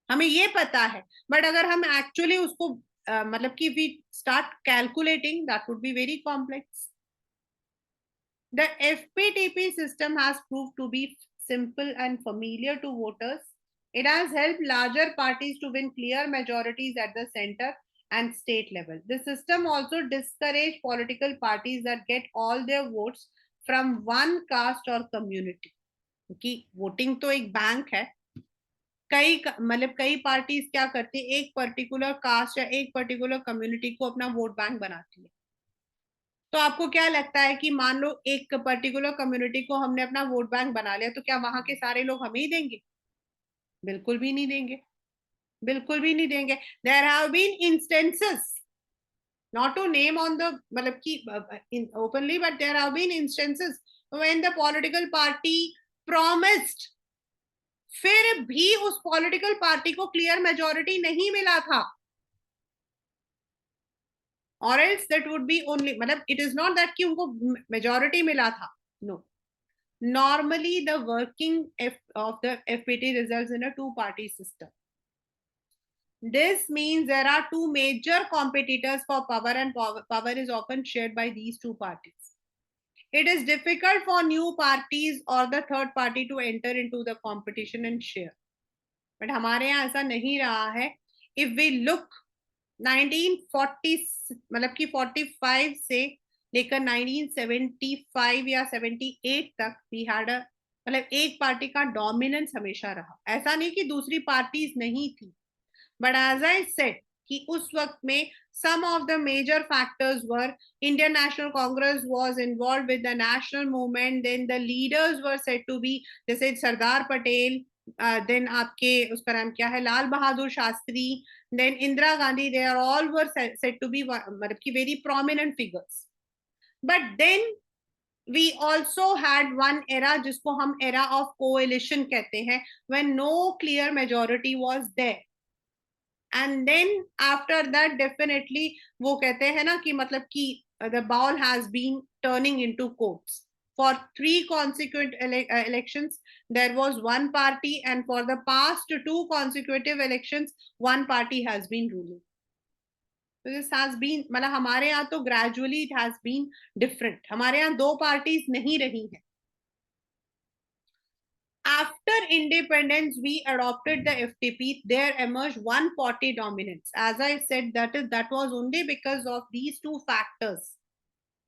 हमें ये पता है. बट अगर हम एक्चुअली उसको मतलब कि we start calculating, that would be very complex. The FPTP system has proved to be simple and familiar to voters. It has helped larger parties to win clear majorities at the center and state level. The system also discouraged political parties that get all their votes from one caste or community. क्योंकि voting तो एक bank है. कई मतलब कई parties क्या करती है, एक पर्टिकुलर कास्ट या एक पर्टिकुलर कम्युनिटी को अपना वोट बैंक बनाती है. तो आपको क्या लगता है कि मान लो एक पर्टिकुलर कम्युनिटी को हमने अपना वोट बैंक बना लिया, तो क्या वहां के सारे लोग हमें ही देंगे? बिल्कुल भी नहीं देंगे. बिल्कुल भी नहीं देंगे. There have been instances, not to name on the मतलब कि openly, but there have been instances when the political party promised, फिर भी उस पॉलिटिकल पार्टी को क्लियर मेजोरिटी नहीं मिला था. और else that would be only, मतलब इट इज नॉट दैट कि उनको मेजोरिटी मिला था. No. Normally, the working of the FPT results in a two-party system. This means there are two major competitors for power, and power is often shared by these two parties. It is difficult for new parties or the third party to enter into the competition and share. But हमारे यहाँ ऐसा नहीं रहा है. If we look 1940 मतलब कि 45 से लेकर 1975 या 78 तक वी हैड अ मतलब एक पार्टी का डोमिनेंस हमेशा रहा. ऐसा नहीं कि दूसरी पार्टीज नहीं थी, बट एज आई सेड कि उस वक्त में some of the major factors were Indian National Congress was involved with the national movement. Then the leaders were said to be, जैसे सरदार पटेल, then आपके उसका नाम क्या है, Lal Bahadur Shastri, then Indira Gandhi. They are all were said to be मतलब कि very prominent figures. But then we also had one era जिसको हम era of coalition कहते हैं, when no clear majority was there. And then after that definitely वो कहते हैं ना कि मतलब कि the ball has been turning into courts. For 3 consecutive elections there was one party, and for the past 2 consecutive elections one party has been ruling. So this has been, मतलब हमारे यहाँ तो gradually it has been different. हमारे यहाँ 2 parties नहीं रही हैं. After independence, we adopted the FTP. There emerged one party dominance. As I said, that was only because of these 2 factors.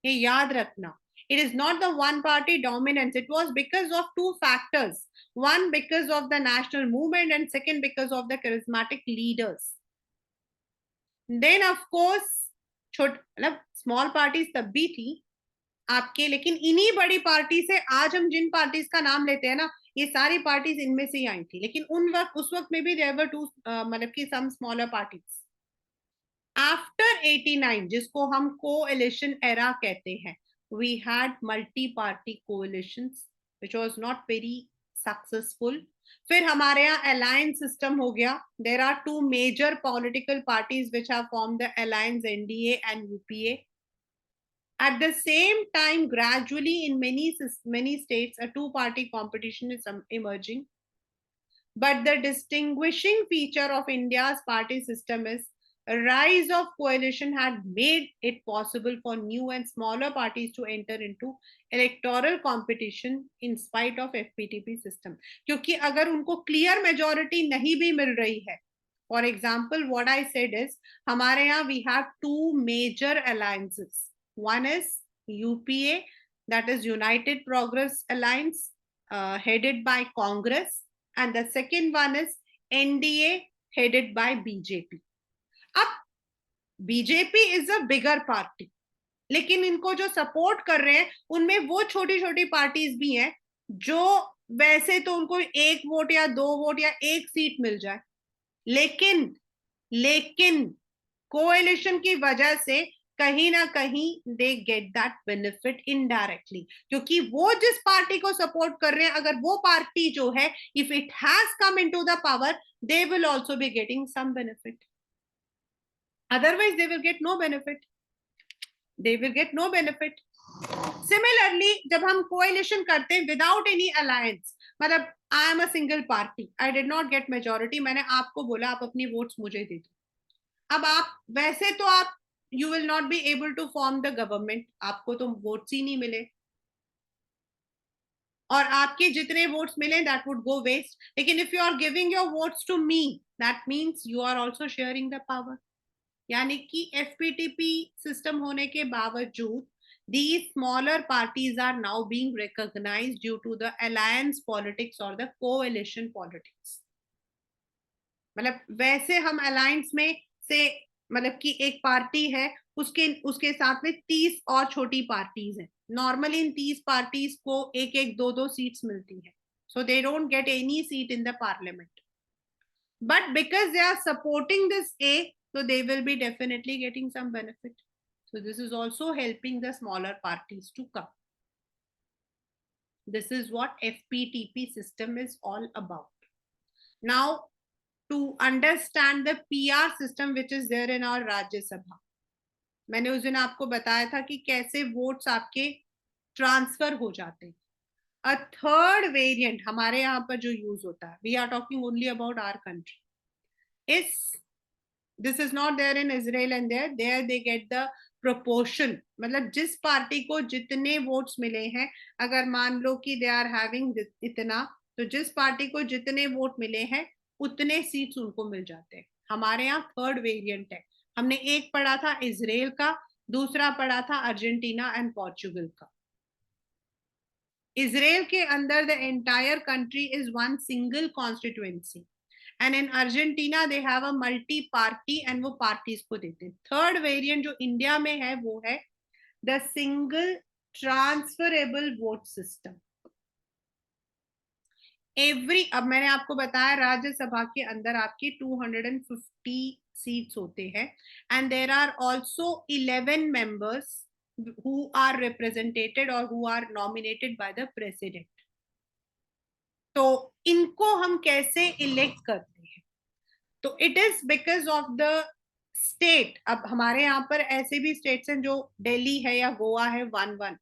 ये याद रखना. It is not the one party dominance. It was because of 2 factors. One because of the national movement, and second because of the charismatic leaders. Then of course, मतलब small parties तब भी थी आपके, लेकिन इन्हीं बड़ी पार्टी से आज हम जिन पार्टीज का नाम लेते हैं ना, ये सारी पार्टीज इनमें से ही आई थी. लेकिन उस वक्त में भी देयर वर 2 मतलब कि सम स्मॉलर पार्टीज. आफ्टर 89 जिसको हम कोएलिशन एरा कहते हैं, we had multi party coalitions which was not very successful. फिर हमारे यहाँ अलायंस सिस्टम हो गया. There are 2 major political parties which have formed the alliance, NDA and UPA. At the same time, gradually in many states, a 2-party competition is emerging. But the distinguishing feature of India's party system is a rise of coalition had made it possible for new and smaller parties to enter into electoral competition in spite of FPTP system. क्योंकि अगर उनको clear majority नहीं भी मिल रही है, for example, what I said is, हमारे यहाँ we have 2 major alliances. One is UPA, that is United Progress Alliance, headed by Congress, and the second one is NDA, headed by BJP. अब BJP is a bigger party, लेकिन इनको जो support कर रहे हैं उनमें वो छोटी छोटी पार्टीज भी हैं जो वैसे तो उनको 1 वोट या 2 वोट या 1 सीट मिल जाए, लेकिन कोएलिशन की वजह से कहीं ना कहीं they get that benefit indirectly, क्योंकि वो जिस पार्टी को सपोर्ट कर रहे हैं, अगर वो पार्टी जो है, if it has come into the power, they will also be getting some benefit. Otherwise they will get no benefit. Similarly जब हम कोएलिशन करते हैं विदाउट एनी अलायंस, मतलब I am a single party, I did not get majority, मैंने आपको बोला आप अपनी वोट्स मुझे दे दो. अब आप वैसे तो आप you will not be able to form the government, आपको तो वोट्स ही नहीं मिले, और आपके जितने वोट्स मिले that would go waste. लेकिन if you are giving your votes to me, that means you are also sharing the power. यानी कि FPTP सिस्टम होने के बावजूद these smaller parties are now being recognized due to the alliance politics or the coalition politics. मतलब वैसे हम alliance में से मतलब कि एक पार्टी है, उसके साथ में 30 और छोटी पार्टीज हैं. नॉर्मली इन 30 पार्टीज को 1-1, 2-2 सीट्स मिलती है, so they don't get any seat in the parliament. But because they are supporting this a, so they will be definitely getting some benefit. So this is also helping the smaller parties to come. This is what FPTP system is all about. Now, to understand the PR system which is there in our Rajya Sabha, मैंने उस दिन आपको बताया था कि कैसे votes आपके transfer हो जाते हैं. अ थर्ड वेरिएंट हमारे यहाँ पर जो यूज होता है, we are talking only about our country, इस this is not there in Israel and there they get the proportion. मतलब जिस पार्टी को जितने वोट्स मिले हैं, अगर मान लो कि दे आर हैविंग इतना, तो जिस पार्टी को जितने वोट मिले हैं उतने सीट्स उनको मिल जाते हैं. हमारे यहाँ थर्ड वेरिएंट है. हमने एक पढ़ा था इजराइल का, दूसरा पढ़ा था अर्जेंटीना एंड पोर्चुगल का. इजराइल के अंदर the entire country is one single constituency, and in Argentina they have a multi party and वो पार्टीज को देते हैं। थर्ड वेरिएंट जो इंडिया में है वो है the single transferable vote system. अब मैंने आपको बताया राज्यसभा के अंदर आपकी 250 सीट्स होते हैं and there are also 11 members who are represented or who are nominated by the president। तो इनको हम कैसे इलेक्ट करते हैं? तो it is because of the state. अब हमारे यहाँ पर ऐसे भी स्टेट्स हैं जो दिल्ली है या गोवा है 1-1,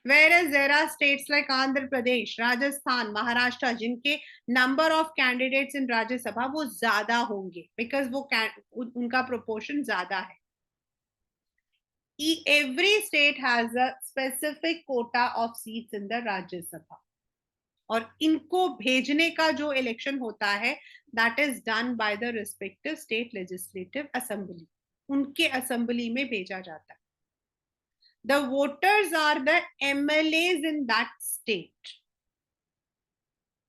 whereas there are states like Andhra Pradesh, Rajasthan, Maharashtra जिनके number of candidates in Rajya Sabha वो ज्यादा होंगे because वो उनका proportion ज्यादा है। Every state has a specific quota of seats in the Rajya Sabha और इनको भेजने का जो इलेक्शन होता है that is done by the respective state legislative assembly। उनके असेंबली में भेजा जाता है। The voters are the MLAs in that state।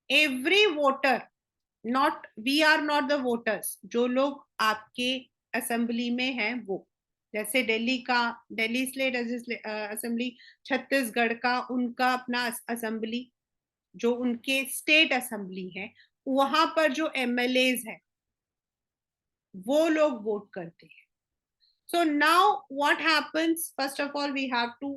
Every voter, not we are not the voters। जो लोग आपके असेंबली में हैं वो, जैसे दिल्ली का दिल्ली स्टेट असेंबली, छत्तीसगढ़ का उनका अपना असेंबली, जो उनके स्टेट असेंबली है वहां पर जो MLAs है वो लोग वोट करते हैं। So now what happens, first of all we have to,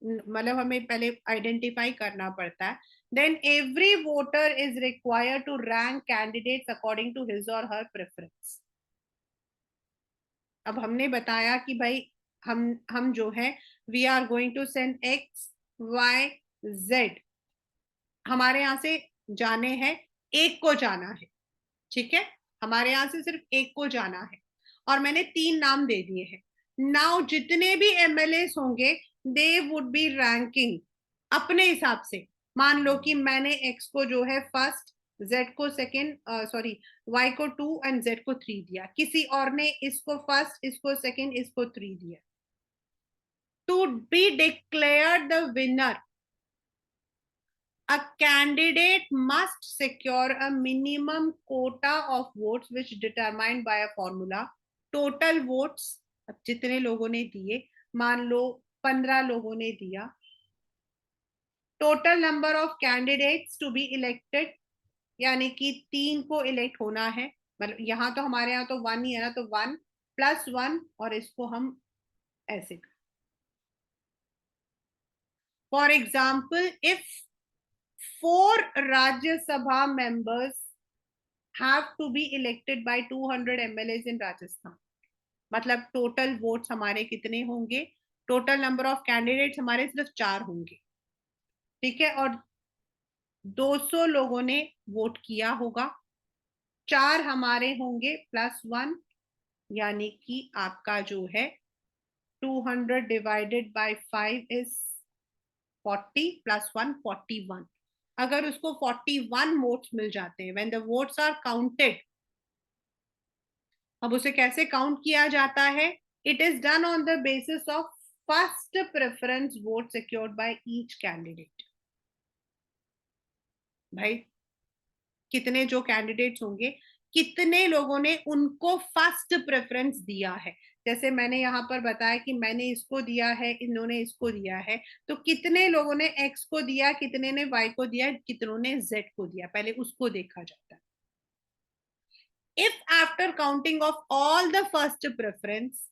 मतलब हमें पहले आइडेंटिफाई करना पड़ता है। Then every voter is required to rank candidates according to his और हर प्रेफरेंस। अब हमने बताया कि भाई हम जो है we are going to send X Y Z, हमारे यहाँ से जाने हैं, एक को जाना है, ठीक है, हमारे यहाँ से सिर्फ एक को जाना है और मैंने 3 नाम दे दिए हैं। नाउ जितने भी MLAs होंगे दे वुड बी रैंकिंग अपने हिसाब से। मान लो कि मैंने X को जो है फर्स्ट, Z को सेकंड, सॉरी Y को 2 एंड Z को 3 दिया, किसी और ने इसको फर्स्ट, इसको सेकंड, इसको 3 दिया। To be declared the winner, a candidate must secure a minimum quota of votes which determined by a formula। total votes, अब जितने लोगों ने दिए, मान लो 15 लोगों ने दिया, total number of candidates to be elected, यानी कि 3 को इलेक्ट होना है, मतलब यहाँ तो हमारे यहाँ तो 1 ही है ना, तो 1 + 1 और इसको हम ऐसे, for example if 4 Rajya Sabha members have to be elected by 200 MLAs in Rajasthan, मतलब टोटल वोट्स हमारे कितने होंगे, टोटल नंबर ऑफ कैंडिडेट्स हमारे सिर्फ 4 होंगे, ठीक है, और 200 लोगों ने वोट किया होगा, 4 हमारे होंगे +1, यानी कि आपका जो है 200 डिवाइडेड बाय 5 इज 40 + 1 41। अगर उसको 41 वोट्स मिल जाते हैं when the votes are counted, अब उसे कैसे काउंट किया जाता है? It is done on the basis of first preference vote secured by each candidate. भाई कितने जो कैंडिडेट्स होंगे, कितने लोगों ने उनको फर्स्ट प्रेफरेंस दिया है, जैसे मैंने यहाँ पर बताया कि मैंने इसको दिया है, इन्होंने इसको दिया है, तो कितने लोगों ने X को दिया, कितने ने Y को दिया, कितनों ने Z को दिया, पहले उसको देखा जाता है। If after counting of all the first preference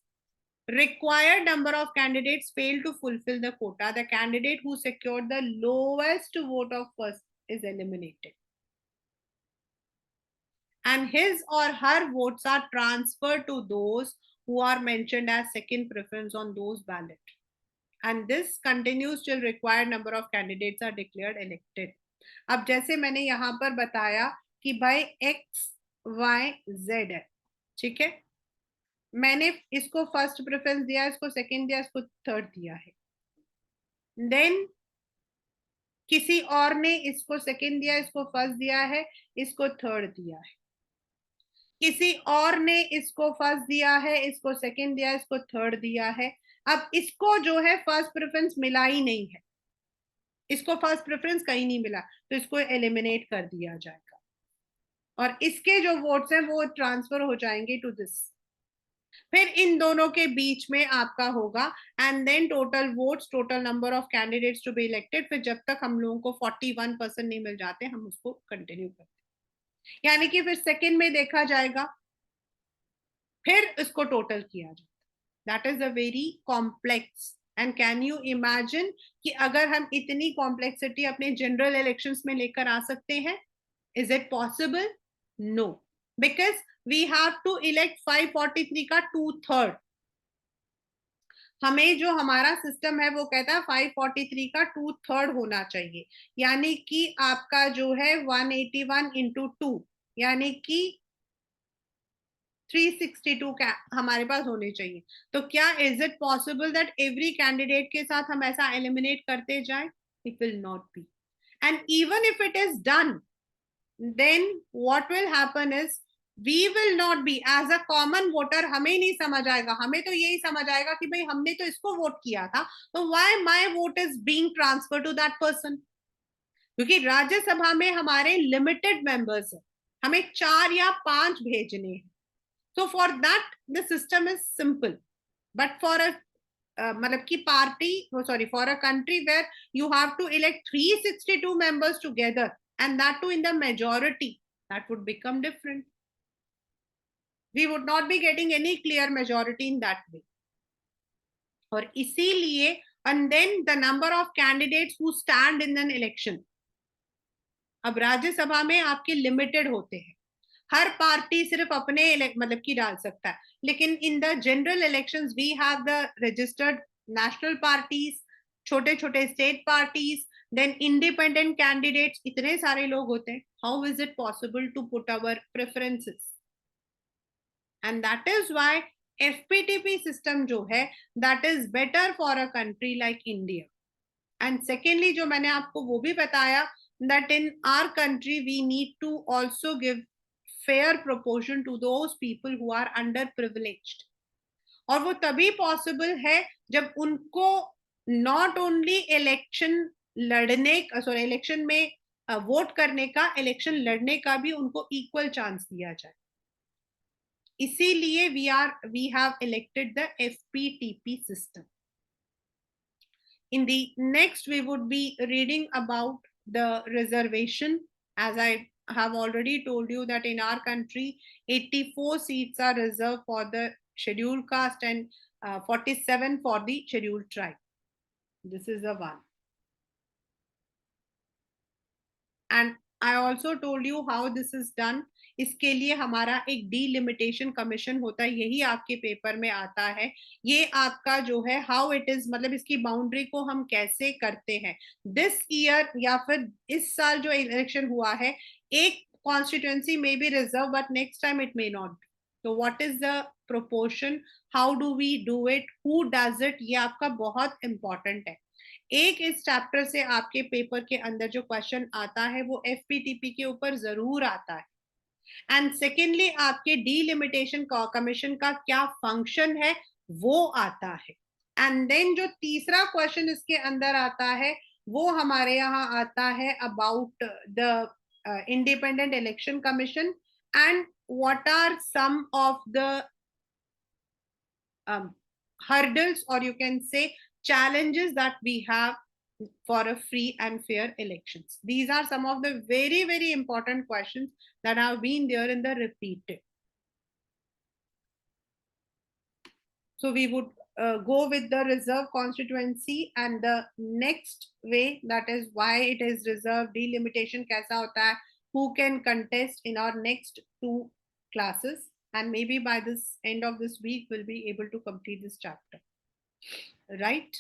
required number of candidates fail to fulfill the quota, the candidate who secured the lowest vote of first is eliminated and his or her votes are transferred to those who are mentioned as second preference on those ballot, and this continues till required number of candidates are declared elected। अब जैसे मैंने यहाँ पर बताया कि भाई X Y Z है, ठीक है, मैंने इसको फर्स्ट प्रेफरेंस दिया, इसको सेकंड दिया, इसको थर्ड दिया है, देन किसी और ने इसको सेकंड दिया, इसको फर्स्ट दिया है, इसको थर्ड दिया है, किसी और ने इसको फर्स्ट दिया है, इसको सेकंड दिया, इसको थर्ड दिया है। अब इसको जो है फर्स्ट प्रेफरेंस मिला ही नहीं है, इसको फर्स्ट प्रेफरेंस कहीं नहीं मिला, तो इसको एलिमिनेट कर दिया जाएगा और इसके जो वोट्स हैं वो ट्रांसफर हो जाएंगे टू दिस, फिर इन दोनों के बीच में आपका होगा and then total votes, total number of candidates to be elected. फिर जब तक हम लोगों को 41% नहीं मिल जाते हम उसको कंटिन्यू करते, यानी कि फिर सेकंड में देखा जाएगा, फिर इसको टोटल किया जाए। That is a very complex, and can you imagine कि अगर हम इतनी कॉम्प्लेक्सिटी अपने जनरल इलेक्शंस में लेकर आ सकते हैं? Is it possible? No, because we have to elect 543 का 2/3। हमें जो हमारा सिस्टम है वो कहता है 543 का 2/3 होना चाहिए, यानी कि आपका जो है 181 इंटू 2, यानी कि 362 हमारे पास होने चाहिए। तो क्या is it possible that every candidate के साथ हम ऐसा एलिमिनेट करते जाएं? It will not be. And even if it is done, then what will happen is we will not be as a common voter, हमें नहीं समझ आएगा, हमें तो यही समझ आएगा कि भाई हमने तो इसको वोट किया था, तो why my vote is being transferred to that person? क्योंकि राज्यसभा में हमारे लिमिटेड मेंबर्स है, हमें 4 या 5 भेजने हैं। So for that the system is simple, but for a मतलब की party, sorry, for a country where you have to elect 362 members together and that too in the majority, that would become different. We would not be getting any clear majority in that way. और इसीलिए and then the number of candidates who stand in an election, अब राज्यसभा में आपके limited होते हैं, हर party सिर्फ अपने मतलब की डाल सकता है, लेकिन in the general elections we have the registered national parties, छोटे छोटे state parties, then independent candidates, इतने सारे लोग होते हैं। How is it possible to put our preferences? And that is why FPTP system जो है that is better for a country like India. And secondly जो मैंने आपको वो भी बताया that in our country we need to also give fair proportion to those people who are underprivileged, और वो तभी पॉसिबल है जब उनको नॉट ओनली इलेक्शन लड़ने, सॉरी इलेक्शन में वोट करने का, इलेक्शन लड़ने का भी उनको इक्वल चांस दिया जाए। इसीलिए we have elected the FPTP system. In the next we would be reading about the reservation. As I have already told you that in our country 84 seats are reserved for the scheduled caste and 47 for the scheduled tribe. This is the one. And I also told you how this is done. इसके लिए हमारा एक delimitation commission होता है, यही आपके paper में आता है। ये आपका जो है हाउ इट इज, मतलब इसकी बाउंड्री को हम कैसे करते हैं। दिस ईयर या फिर इस साल जो इलेक्शन हुआ है, एक कॉन्स्टिट्यूएंसी में be reserved but next time it may not be. तो what is the proportion, how do we do it, who does it, ये आपका बहुत इंपॉर्टेंट है। एक इस चैप्टर से आपके पेपर के अंदर जो क्वेश्चन आता है वो एफपीटीपी के ऊपर जरूर आता है। एंड सेकेंडली आपके डीलिमिटेशन कमीशन का क्या फंक्शन है वो आता है। एंड देन जो तीसरा क्वेश्चन इसके अंदर आता है वो हमारे यहाँ आता है about the independent election commission and what are some of the hurdles, or you can say challenges, that we have for a free and fair elections. These are some of the very very important questions that have been there in the repeated. So we would go with the reserve constituency and the next way, that is why it is reserved, delimitation kaisa hota hai, who can contest in our next 2 classes, and maybe by this end of this week we'll be able to complete this chapter, right?